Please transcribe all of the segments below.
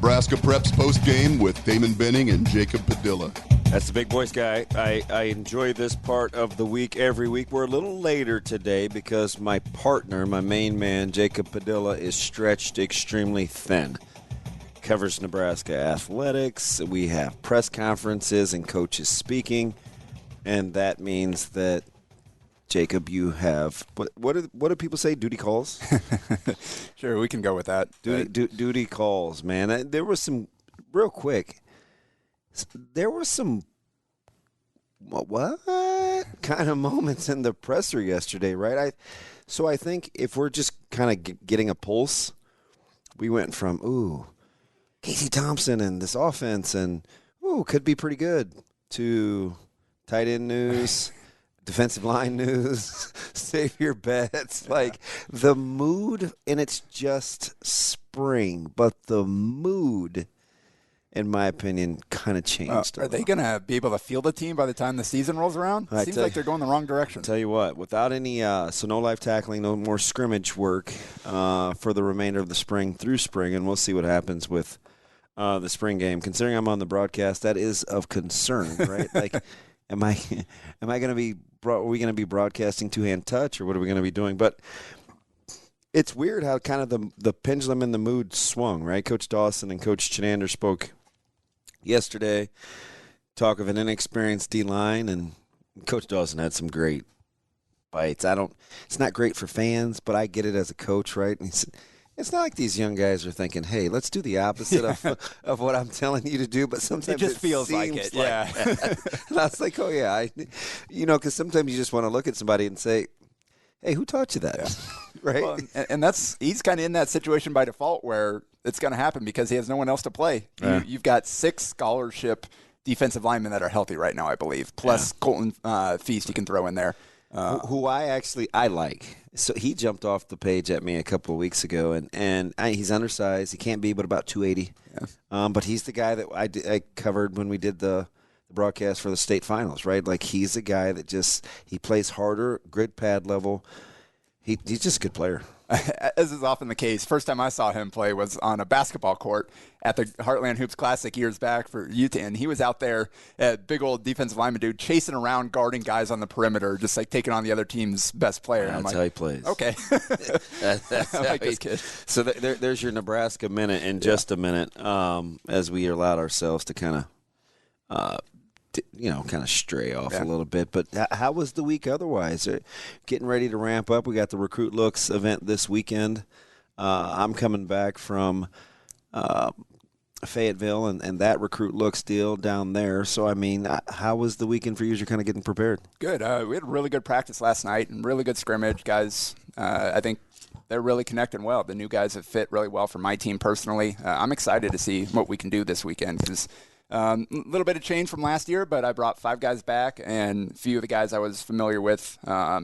Nebraska Preps postgame with Damon Benning and Jacob Padilla. That's the Big Boys guy. I enjoy this part of the week every week. We're a little later today because my partner, my main man, Jacob Padilla, is stretched extremely thin. Covers Nebraska athletics. We have press conferences and coaches speaking, and that means that, Jacob, you have what do people say? Duty calls? Sure, we can go with that. Duty calls, man. There was some real quick. There were some what kind of moments in the presser yesterday, right? So I think if we're just kind of getting a pulse, we went from Casey Thompson and this offense and could be pretty good to tight end news, defensive line news, save your bets. Yeah. Like the mood, and it's just spring, but the mood, in my opinion, kind of changed. Are they going to be able to field a team by the time the season rolls around? Seems like they're going the wrong direction. Tell you what, without any, so no live tackling, no more scrimmage work for the remainder of the spring through spring, and we'll see what happens with the spring game. Considering I'm on the broadcast, that is of concern, right? Like, am I going to be? Are we going to be broadcasting two-hand touch, or what are we going to be doing? But it's weird how kind of the pendulum and the mood swung, right? Coach Dawson and Coach Chenander spoke yesterday, talk of an inexperienced D-line, and Coach Dawson had some great bites. It's not great for fans, but I get it as a coach, right? And he said, it's not like these young guys are thinking, hey, let's do the opposite of what I'm telling you to do, but sometimes it just feels like it. Yeah. And I was like, oh, yeah. Because sometimes you just want to look at somebody and say, hey, who taught you that? Yeah. Right? Well, and he's kind of in that situation by default where it's going to happen because he has no one else to play. Yeah. You've got 6 scholarship defensive linemen that are healthy right now, I believe, plus Colton Feast you can throw in there. Who I like. So he jumped off the page at me a couple of weeks ago, and he's undersized. He can't be but about 280. Yeah. But he's the guy that I covered when we did the broadcast for the state finals, right? Like he's a guy that he plays harder, grid pad level. He's just a good player. As is often the case, first time I saw him play was on a basketball court at the Heartland Hoops Classic years back for Utah, and he was out there, a big old defensive lineman dude, chasing around, guarding guys on the perimeter, just like taking on the other team's best player. That's how he plays. Okay. That's I like this kid. So there's your Nebraska minute in just a minute, as we allowed ourselves to kind of kind of stray off a little bit. But how was the week otherwise? Getting ready to ramp up. We got the RecruitLooks event this weekend. I'm coming back from Fayettville and that RecruitLooks deal down there. So, I mean, how was the weekend for you as you're kind of getting prepared? Good. We had really good practice last night and really good scrimmage. Guys, I think they're really connecting well. The new guys have fit really well for my team personally. I'm excited to see what we can do this weekend because a little bit of change from last year, but I brought 5 guys back and a few of the guys I was familiar with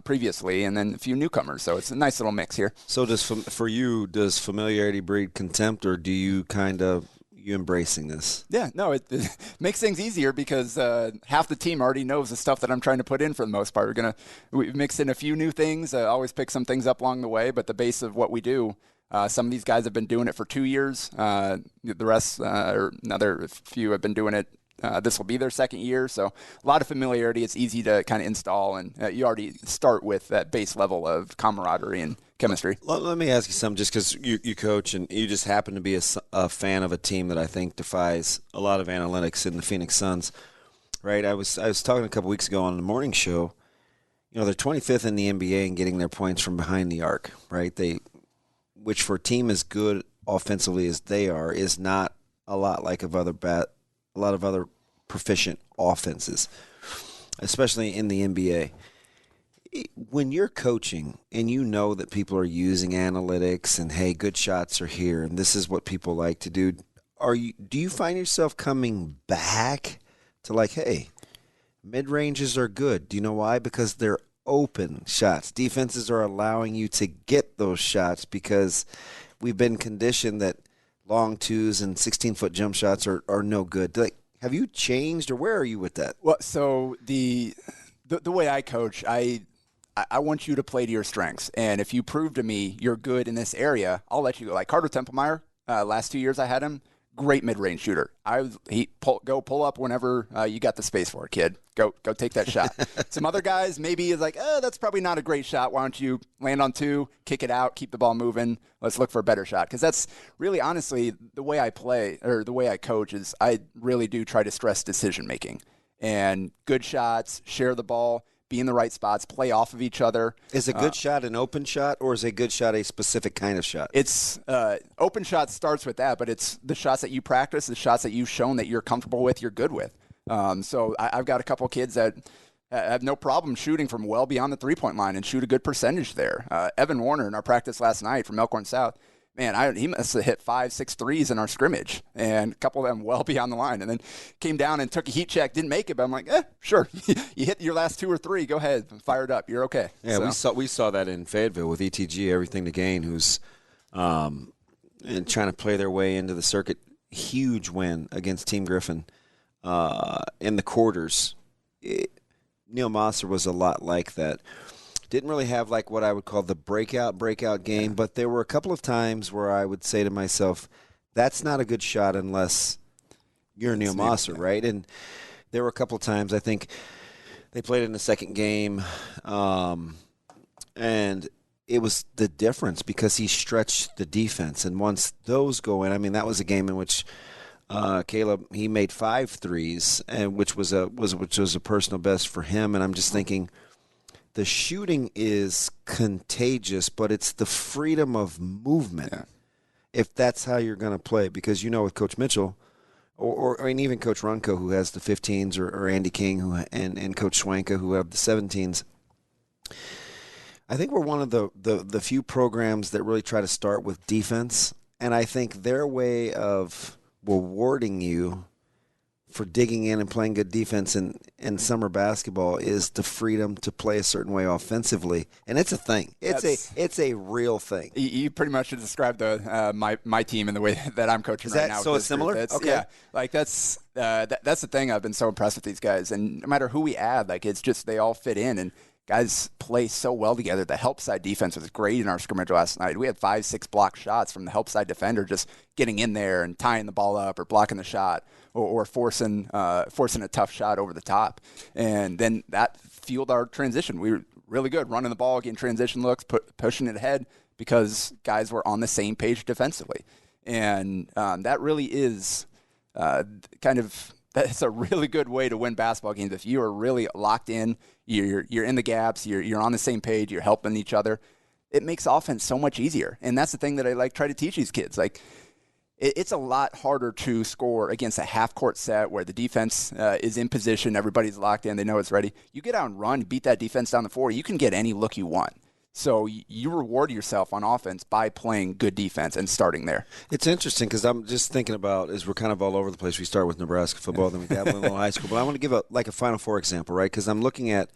previously, and then a few newcomers. So it's a nice little mix here. So does familiarity breed contempt, or do you you embracing this? Yeah, no, it makes things easier because half the team already knows the stuff that I'm trying to put in for the most part. We mix in a few new things, always pick some things up along the way, but the base of what we do, some of these guys have been doing it for 2 years. The rest, or another few, have been doing it. This will be their second year, so a lot of familiarity. It's easy to kind of install, and you already start with that base level of camaraderie and chemistry. Let me ask you something, just because you coach and you just happen to be a fan of a team that I think defies a lot of analytics in the Phoenix Suns, right? I was talking a couple weeks ago on the morning show. They're 25th in the NBA in getting their points from behind the arc, right? Which for a team as good offensively as they are, is not a lot like a lot of other proficient offenses, especially in the NBA. When you're coaching and you know that people are using analytics and, hey, good shots are here and this is what people like to do, do you find yourself coming back to like, hey, mid-ranges are good? Do you know why? Because they're open shots. Defenses are allowing you to get those shots because we've been conditioned that long twos and 16-foot jump shots are no good. Have you changed, or where are you with that? Well, so the way I coach, I want you to play to your strengths. And if you prove to me you're good in this area, I'll let you go. Like Carter Templemeyer, last 2 years I had him, great mid-range shooter. Go pull up whenever you got the space for it, kid. Go take that shot. Some other guys maybe is like, that's probably not a great shot. Why don't you land on 2, kick it out, keep the ball moving. Let's look for a better shot. Because that's really, honestly, the way I play or the way I coach is I really do try to stress decision making and good shots, share the ball, be in the right spots, play off of each other. Is a good shot an open shot, or is a good shot a specific kind of shot? It's open shot starts with that, but it's the shots that you practice, the shots that you've shown that you're comfortable with, you're good with. So I've got a couple kids that have no problem shooting from well beyond the three-point line and shoot a good percentage there. Evan Warner in our practice last night from Elkhorn South, man, he must have hit 5, 6 threes in our scrimmage, and a couple of them well beyond the line. And then came down and took a heat check, didn't make it, but I'm like, sure. You hit your last 2 or 3, go ahead, fire it up, you're okay. Yeah, so. we saw that in Fayettville with ETG, Everything to Gain, who's and trying to play their way into the circuit. Huge win against Team Griffin in the quarters. Neil Mosser was a lot like that. Didn't really have like what I would call the breakout game, but there were a couple of times where I would say to myself, that's not a good shot unless you're Neil Mosser, right? And there were a couple of times, I think they played in the second game, and it was the difference because he stretched the defense. And once those go in, I mean, that was a game in which Caleb, he made 5 threes, and which was a personal best for him. And I'm just thinking, the shooting is contagious, but it's the freedom of movement, if that's how you're going to play. Because with Coach Mitchell, or even Coach Runco, who has the 15s, or Andy King, and Coach Schwanka, who have the 17s, I think we're one of the few programs that really try to start with defense. And I think their way of rewarding you for digging in and playing good defense in summer basketball is the freedom to play a certain way offensively, and it's a thing. It's a real thing. You pretty much described my team in the way that I'm coaching right now. So it's similar. Okay. Yeah, like that's the thing. I've been so impressed with these guys, and no matter who we add, like it's just they all fit in, and guys play so well together. The help side defense was great in our scrimmage last night. We had 5, 6 block shots from the help side defender just getting in there and tying the ball up or blocking the shot or forcing a tough shot over the top. And then that fueled our transition. We were really good running the ball, getting transition looks, pushing it ahead because guys were on the same page defensively. And that really is that's a really good way to win basketball games. If you are really locked in, you're in the gaps, you're on the same page, you're helping each other, it makes offense so much easier. And that's the thing that I try to teach these kids. Like, it's a lot harder to score against a half-court set where the defense is in position, everybody's locked in, they know it's ready. You get out and run, you beat that defense down the floor, you can get any look you want. So you reward yourself on offense by playing good defense and starting there. It's interesting because I'm just thinking about, as we're kind of all over the place, we start with Nebraska football, then we dabble in little high school. But I want to give a Final Four example, right? Because I'm looking at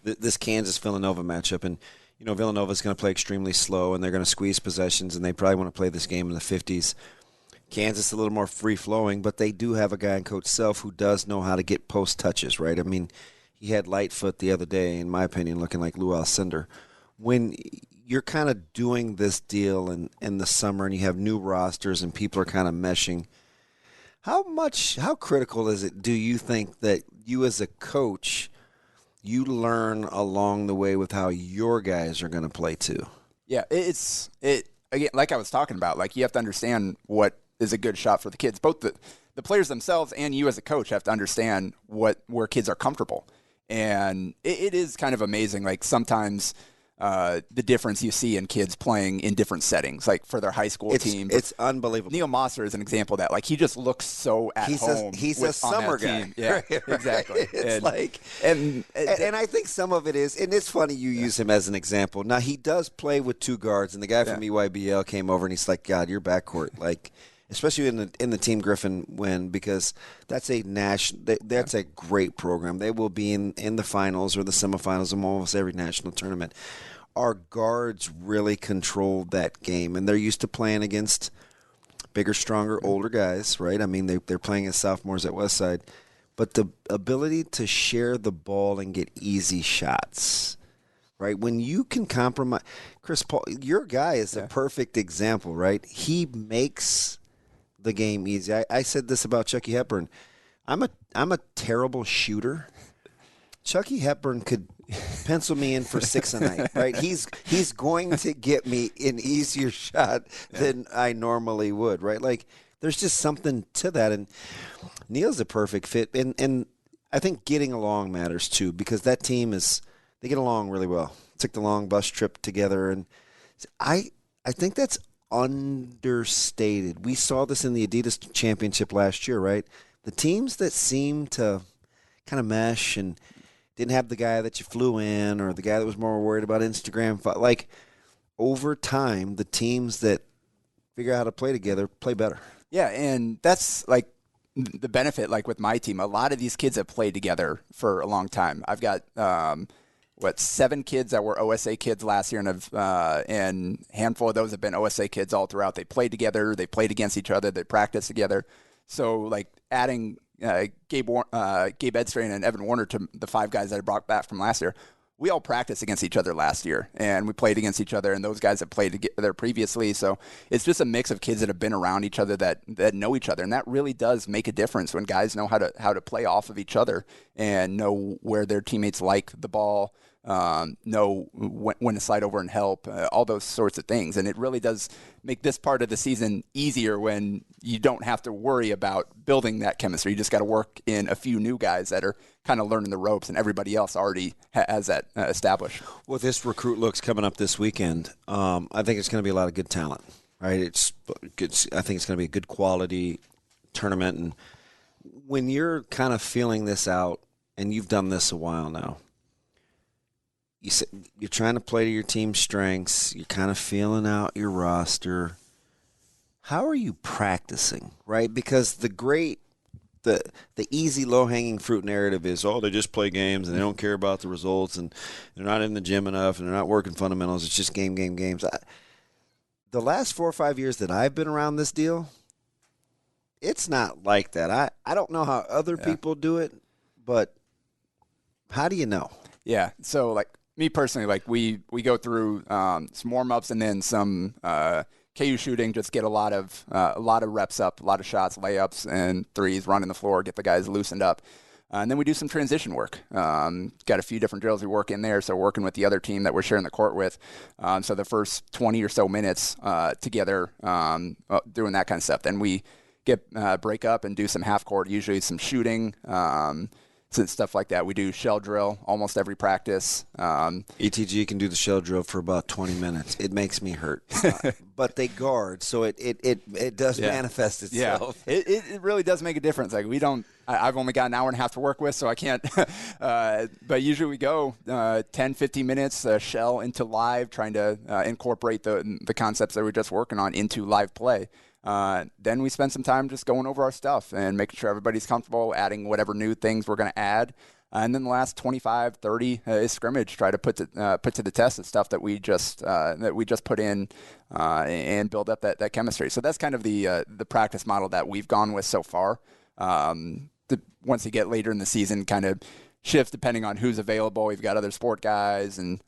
this Kansas-Villanova matchup, and Villanova's going to play extremely slow, and they're going to squeeze possessions, and they probably want to play this game in the 50s. Kansas a little more free-flowing, but they do have a guy in Coach Self who does know how to get post touches, right? I mean, he had Lightfoot the other day, in my opinion, looking like Lou Alcindor. When you're kind of doing this deal in the summer and you have new rosters and people are kind of meshing, how critical is it, do you think, that you as a coach, you learn along the way with how your guys are going to play too? Yeah, again, like I was talking about, like you have to understand what is a good shot for the kids. Both the players themselves and you as a coach have to understand where kids are comfortable. And it is kind of amazing, like sometimes – the difference you see in kids playing in different settings, like for their high school team. It's unbelievable. Neil Mosser is an example of that. Like, he just looks so at home. He's a summer guy. Team. Yeah, right. Exactly. And I think some of it is, and it's funny you use him as an example. Now, he does play with 2 guards, and the guy from EYBL came over, and he's like, God, your backcourt, like, especially in the Team Griffin win, because that's a great program. They will be in the finals or the semifinals of almost every national tournament. Our guards really controlled that game, and they're used to playing against bigger, stronger, older guys, right? I mean, they're playing as sophomores at Westside. But the ability to share the ball and get easy shots, right? When you can compromise – Chris Paul, your guy is a perfect example, right? He makes – the game easy. I said this about Chucky Hepburn. I'm a terrible shooter. Chucky Hepburn could pencil me in for 6 a night, right? He's going to get me an easier shot than I normally would, right? Like, there's just something to that. And Neil's a perfect fit. And I think getting along matters too, because that team they get along really well. Took the long bus trip together, and I think that's understated. We saw this in the Adidas Championship last year, right? The teams that seem to kind of mesh and didn't have the guy that you flew in or the guy that was more worried about Instagram, like over time, the teams that figure out how to play together play better. Yeah, and that's like the benefit, like with my team. A lot of these kids have played together for a long time. I've got 7 kids that were OSA kids last year, and a handful of those have been OSA kids all throughout. They played together, they played against each other, they practiced together. So like adding Gabe Edstrain and Evan Warner to the 5 guys that I brought back from last year, we all practiced against each other last year, and we played against each other, and those guys have played together previously. So it's just a mix of kids that have been around each other that know each other, and that really does make a difference when guys know how to play off of each other and know where their teammates like the ball, know when to slide over and help, all those sorts of things. And it really does make this part of the season easier when you don't have to worry about building that chemistry. You just got to work in a few new guys that are kind of learning the ropes, and everybody else already has that established. Well, this RecruitLook's coming up this weekend. I think it's going to be a lot of good talent, right? It's good. I think it's going to be a good quality tournament. And when you're kind of feeling this out, and you've done this a while now, you're trying to play to your team's strengths. You're kind of feeling out your roster. How are you practicing, right? Because the easy low-hanging fruit narrative is, they just play games and they don't care about the results and they're not in the gym enough and they're not working fundamentals. It's just games. The last 4 or 5 years that I've been around this deal, it's not like that. I don't know how other people do it, but how do you know? Yeah, so like me personally, like we go through some warm-ups and then some KU shooting, just get a lot of reps up, a lot of shots, layups, and threes, running the floor, get the guys loosened up. And then we do some transition work. Got a few different drills we work in there, so working with the other team that we're sharing the court with. So the first 20 or so minutes together doing that kind of stuff. Then we break up and do some half court, usually some shooting, stuff like that. We do shell drill almost every practice. ETG can do the shell drill for about 20 minutes. It makes me hurt. But they guard, so it does manifest itself. Yeah. It really does make a difference. Like I've only got an hour and a half to work with, so I can't. But usually we go 10, 15 minutes shell into live, trying to incorporate the concepts that we're just working on into live play. Then we spend some time just going over our stuff and making sure everybody's comfortable, adding whatever new things we're going to add. And then the last 25, 30 is scrimmage, try to put to the test the stuff that we just put in and build up that chemistry. So that's kind of the practice model that we've gone with so far. Once you get later in the season, kind of shifts depending on who's available. We've got other sport guys, and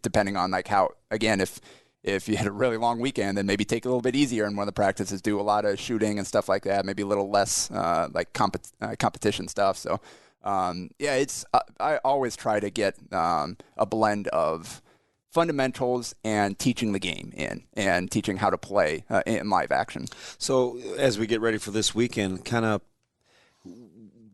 depending on like how, again, if you had a really long weekend, then maybe take it a little bit easier in one of the practices, do a lot of shooting and stuff like that, maybe a little less competition stuff. So, I always try to get a blend of fundamentals and teaching the game and teaching how to play in live action. So as we get ready for this weekend, kind of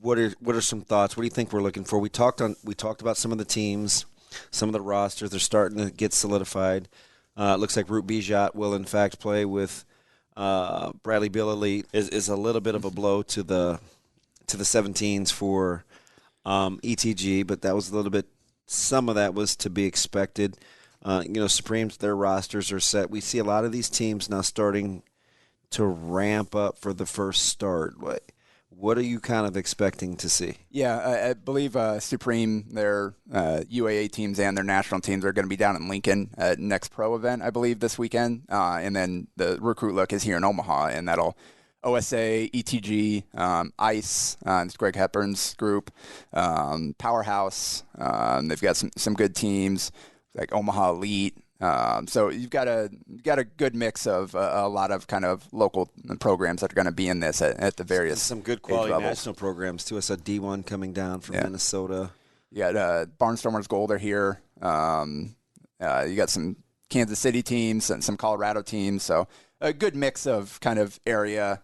what are some thoughts? What do you think we're looking for? We talked about some of the teams, some of the rosters. They're starting to get solidified. It looks like Root Bijat will, in fact, play with Bradley Beal Elite. Is a little bit of a blow to the 17s for ETG, but that was a little bit. Some of that was to be expected. Supremes, their rosters are set. We see a lot of these teams now starting to ramp up for the first start. What are you kind of expecting to see? Yeah, I believe Supreme, their UAA teams and their national teams are going to be down in Lincoln at NxtPro event, I believe, this weekend. And then the RecruitLook is here in Omaha, and that'll OSA, ETG, ICE, it's Greg Hepburn's group, Powerhouse. They've got some good teams like Omaha Elite. So you've got a good mix of a lot of kind of local programs that are going to be in this at the various some good quality age levels. national programs too. I saw D1 coming down from Minnesota. You got Barnstormers Gold are here. You got some Kansas City teams and some Colorado teams. So a good mix of kind of area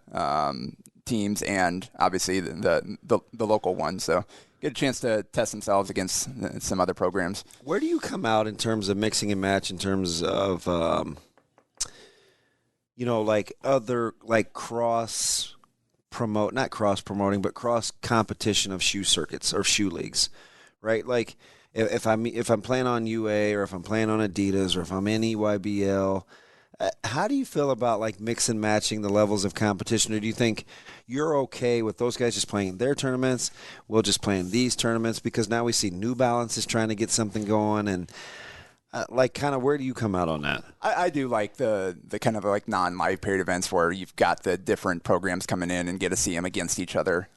teams and obviously the local ones. So get a chance to test themselves against some other programs. Where do you come out in terms of mixing and match in terms of, like other, like cross competition of shoe circuits or shoe leagues, right? Like if I'm playing on UA or if I'm playing on Adidas or if I'm in EYBL, how do you feel about like mix and matching the levels of competition? Or do you think you're okay with those guys just playing their tournaments? We'll just play in these tournaments because now we see New Balance is trying to get something going, and where do you come out on that? I do like the kind of like non-live period events where you've got the different programs coming in and get to see them against each other.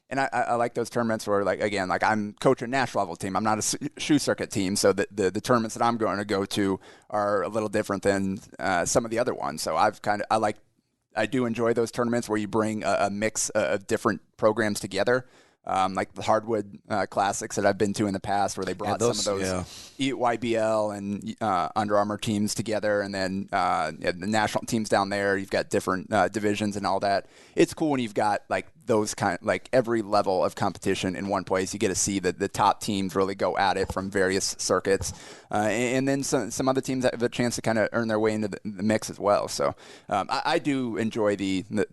And I like those tournaments where, like, again, like I'm coaching a national level team. I'm not a shoe circuit team, so the tournaments that I'm going to go to are a little different than some of the other ones. So I do enjoy those tournaments where you bring a mix of different programs together. Like the Hardwood Classics that I've been to in the past, where they brought some of those YBL and Under Armour teams together, and then the national teams down there. You've got different divisions and all that. It's cool when you've got like those like every level of competition in one place. You get to see the top teams really go at it from various circuits, and then some other teams that have a chance to kind of earn their way into the mix as well. So I do enjoy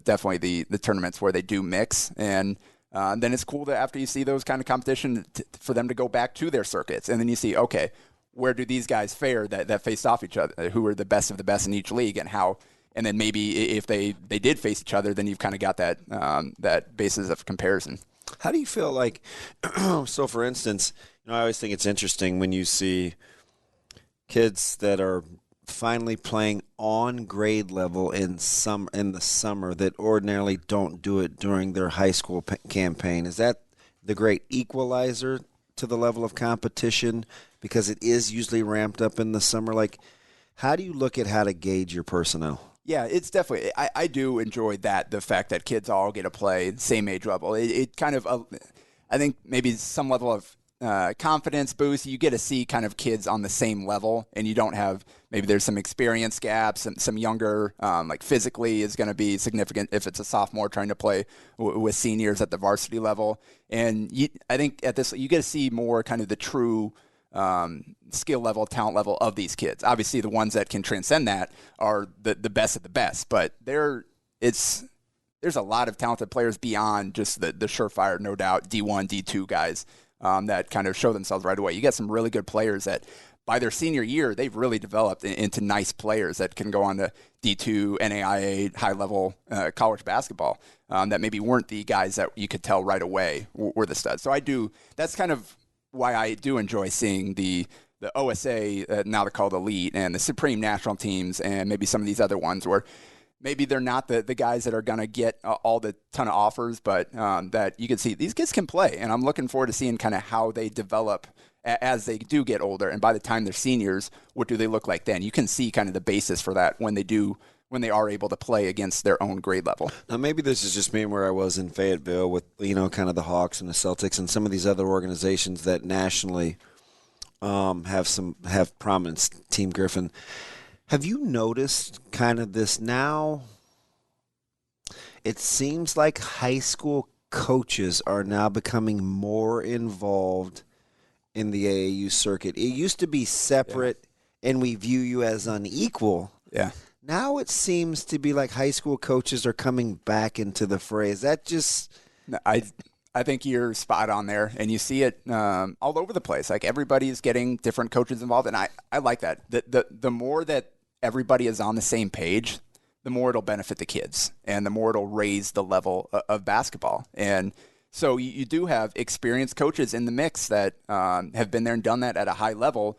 definitely the tournaments where they do mix, and then it's cool that after you see those kind of competition for them to go back to their circuits. And then you see, okay, where do these guys fare that face off each other? Who are the best of the best in each league, and how? And then maybe if they did face each other, then you've kind of got that basis of comparison. How do you feel like, so for instance, I always think it's interesting when you see kids that are finally playing on grade level in the summer that ordinarily don't do it during their high school campaign. Is that the great equalizer to the level of competition because it is usually ramped up in the summer? Like, how do you look at how to gauge your personnel? Yeah, it's definitely, I do enjoy the fact that kids all get to play same age level. It kind of, I think maybe some level of confidence boost. You get to see kind of kids on the same level, and you don't have, maybe there's some experience gaps, and some younger, like physically is going to be significant if it's a sophomore trying to play with seniors at the varsity level. And I think at this, you get to see more kind of the true skill level, talent level of these kids. Obviously, the ones that can transcend that are the best of the best, but there's a lot of talented players beyond just the surefire, no doubt, D1, D2 guys that kind of show themselves right away. You get some really good players that by their senior year, they've really developed into nice players that can go on to D2, NAIA, high-level college basketball that maybe weren't the guys that you could tell right away were the studs. So that's kind of why I do enjoy seeing the OSA, now they're called Elite, and the Supreme National teams, and maybe some of these other ones where maybe they're not the guys that are going to get all the ton of offers, but that you can see these kids can play. And I'm looking forward to seeing kind of how they develop as they do get older. And by the time they're seniors, what do they look like then? You can see kind of the basis for that when they are able to play against their own grade level. Now, maybe this is just me where I was in Fayetteville with, kind of the Hawks and the Celtics and some of these other organizations that nationally have prominence, Team Griffin. Have you noticed kind of this now? It seems like high school coaches are now becoming more involved in the AAU circuit. It used to be separate, and we view you as unequal. Yeah. Now it seems to be like high school coaches are coming back into the fray. Is that just... I think you're spot on there, and you see it all over the place. Like everybody's getting different coaches involved, and I like that. The more that everybody is on the same page, the more it'll benefit the kids, and the more it'll raise the level of basketball. And so you do have experienced coaches in the mix that have been there and done that at a high level,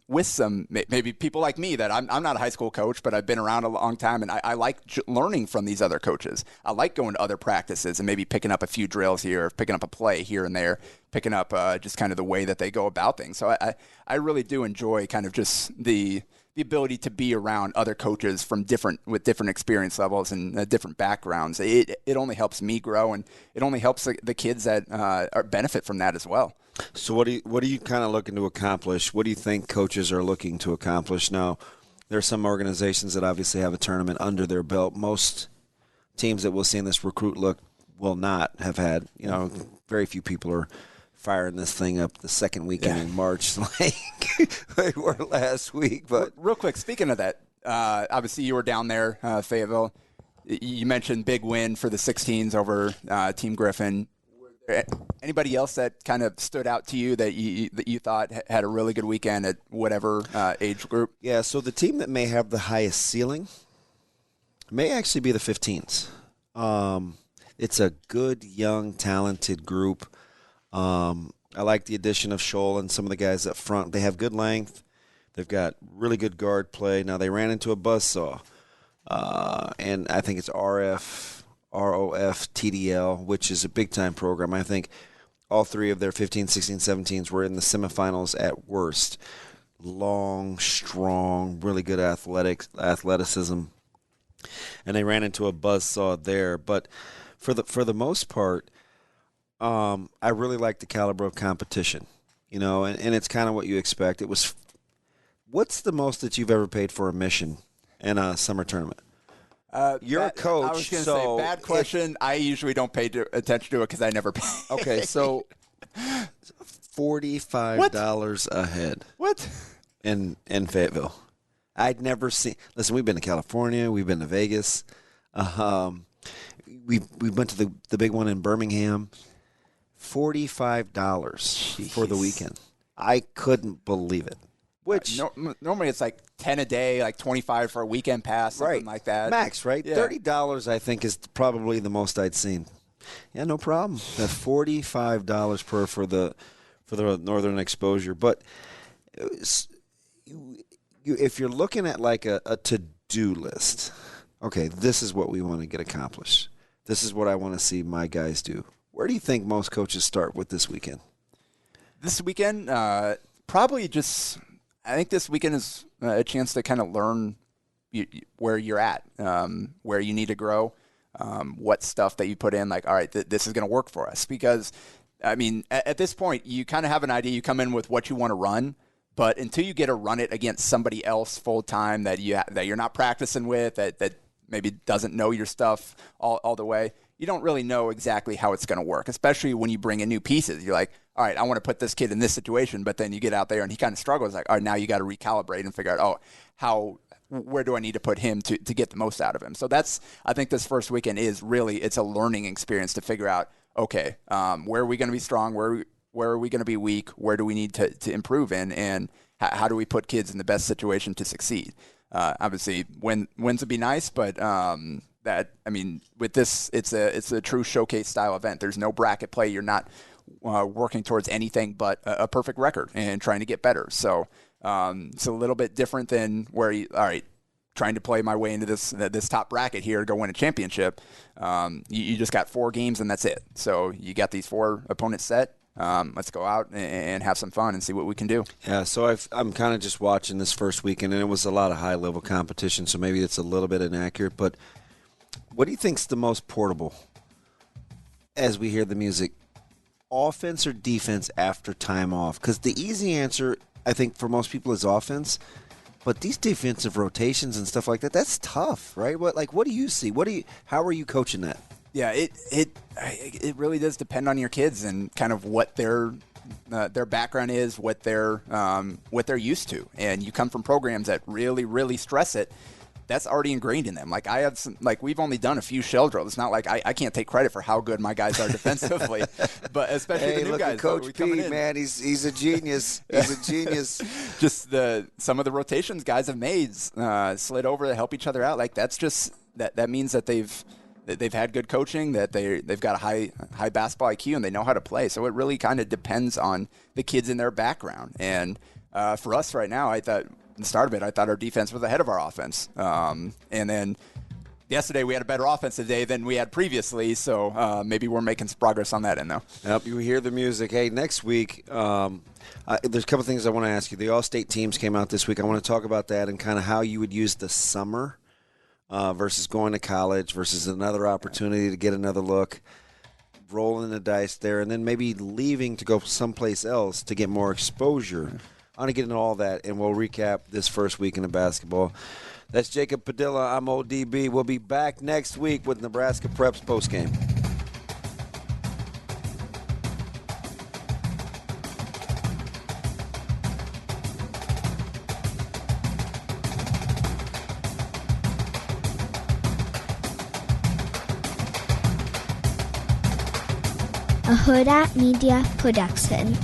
with some maybe people like me that I'm not a high school coach, but I've been around a long time, and I like learning from these other coaches. I like going to other practices and maybe picking up a few drills here, picking up a play here and there, picking up just kind of the way that they go about things. So I really do enjoy kind of just the ability to be around other coaches with different experience levels and different backgrounds. It only helps me grow, and it only helps the kids that benefit from that as well. So what are you kind of looking to accomplish? What do you think coaches are looking to accomplish? Now, there are some organizations that obviously have a tournament under their belt. Most teams that we'll see in this RecruitLook will not have had. Very few people are firing this thing up the second weekend in March like they were last week. But real quick, speaking of that, obviously you were down there, Fayetteville. You mentioned big win for the 16s over Team Griffin. Anybody else that kind of stood out to you that you thought had a really good weekend at whatever age group? Yeah, so the team that may have the highest ceiling may actually be the 15s. It's a good, young, talented group. I like the addition of Scholl and some of the guys up front. They have good length. They've got really good guard play. Now, they ran into a buzzsaw, and I think it's ROF TDL, which is a big-time program. I think all three of their 15, 16, 17s were in the semifinals at worst. Long, strong, really good athleticism. And they ran into a buzzsaw there. But for the most part, I really like the caliber of competition, and it's kind of what you expect. What's the most that you've ever paid for a mission in a summer tournament? You're a coach. I was going to say, bad question. I usually don't pay attention to it because I never pay. Okay, so $45 a head. What? In Fayetteville. I'd never seen. Listen, we've been to California. We've been to Vegas. We went to the big one in Birmingham. $45 for the weekend. I couldn't believe it. Which normally it's like 10 a day, like 25 for a weekend pass, something like that. Max, right? Yeah. $30 I think is probably the most I'd seen. Yeah, no problem. That's $45 for the Northern exposure. But if you're looking at like a to-do list, okay, this is what we want to get accomplished. This is what I want to see my guys do. Where do you think most coaches start with this weekend? This weekend, probably just – I think this weekend is a chance to kind of learn where you're at, where you need to grow, what stuff that you put in, like, all right, this is going to work for us. Because, I mean, at this point, you kind of have an idea. You come in with what you want to run, but until you get to run it against somebody else full-time that you're not practicing with, that maybe doesn't know your stuff all the way, you don't really know exactly how it's going to work, especially when you bring in new pieces. You're like, all right, I want to put this kid in this situation, but then you get out there and he kind of struggles. Like, all right, now you got to recalibrate and figure out, where do I need to put him to get the most out of him? So I think this first weekend it's a learning experience to figure out, okay, where are we going to be strong? Where are we going to be weak? Where do we need to improve in? And how do we put kids in the best situation to succeed? Obviously, wins would be nice, but with this, it's a true showcase style event. There's no bracket play. You're not working towards anything but a perfect record and trying to get better. So it's a little bit different than trying to play my way into this top bracket here to go win a championship. You just got 4 games and that's it. So you got these 4 opponents set. Let's go out and have some fun and see what we can do. Yeah, so I'm kind of just watching this first weekend, and it was a lot of high-level competition, so maybe it's a little bit inaccurate. But what do you think's the most portable as we hear the music? Offense or defense after time off? Because the easy answer, I think, for most people is offense. But these defensive rotations and stuff like that, that's tough, right? What do you see? How are you coaching that? Yeah, it really does depend on your kids and kind of what their background is, what they're used to. And you come from programs that really, really stress it. That's already ingrained in them. Like I have we've only done a few shell drills. It's not like I can't take credit for how good my guys are defensively, but especially the new guys. Coach P, man, he's a genius. He's a genius. Just some of the rotations guys have made slid over to help each other out. Like that's just that means that they've had good coaching, that they've got a high basketball IQ and they know how to play. So it really kind of depends on the kids in their background. And for us right now, I thought, in the start of it, I thought our defense was ahead of our offense. And then yesterday we had a better offense today than we had previously, so maybe we're making some progress on that end, though. Yep, you hear the music. Hey, next week, there's a couple things I want to ask you. The All-State teams came out this week. I want to talk about that and kind of how you would use the summer versus going to college versus another opportunity to get another look, rolling the dice there, and then maybe leaving to go someplace else to get more exposure. I want to get into all that, and we'll recap this first weekend of basketball. That's Jacob Padilla. I'm ODB. We'll be back next week with Nebraska Preps postgame. A Hurrdat Media Production.